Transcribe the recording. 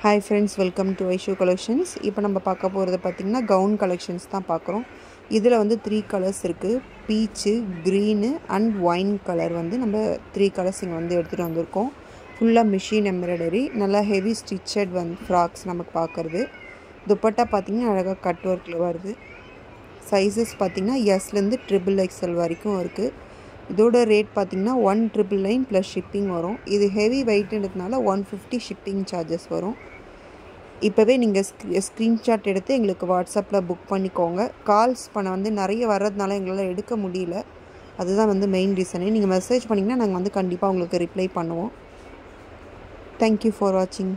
Hi friends, welcome to Aishu Collections. இப்போ நம்ம பார்க்க போறது பாத்தீங்கன்னா gown collections தான் பார்க்கறோம். இதுல வந்து 3 கலர்ஸ் இருக்கு. Beach, green and wine color வந்து நம்ம 3 கலர்ஸ் இங்க வந்து எடுத்துட்டு வந்திருக்கோம். ஃபுல்லா machine embroidery, நல்ல heavy stitched வந்து frocks நமக்கு பார்க்கிறது. துப்பட்டா பாத்தீங்கன்னா அழகா கட் வர்க்ல வருது. சைஸஸ் பாத்தீங்கன்னா S ல இருந்து XXL வரைக்கும் இருக்கு. இதோட ரேட் பாத்தீங்கன்னா 1999 plus shipping வரும். இது heavy weightன்றதுனால 150 shipping charges வரும். இப்பவே நீங்க ஸ்கிரீன்ஷாட் எடுத்து எங்களுக்கு வாட்ஸ்அப்ல புக் பண்ணிக்கோங்க. கால்ஸ் பண்ண வந்து நிறைய வரதுனால எங்களால எடுக்க முடியல. அதுதான் வந்து மெயின் ரீசன். நீங்க மெசேஜ் பண்ணீங்கன்னா நாங்க வந்து கண்டிப்பா உங்களுக்கு ரிப்ளை பண்ணுவோம். Thank you for watching.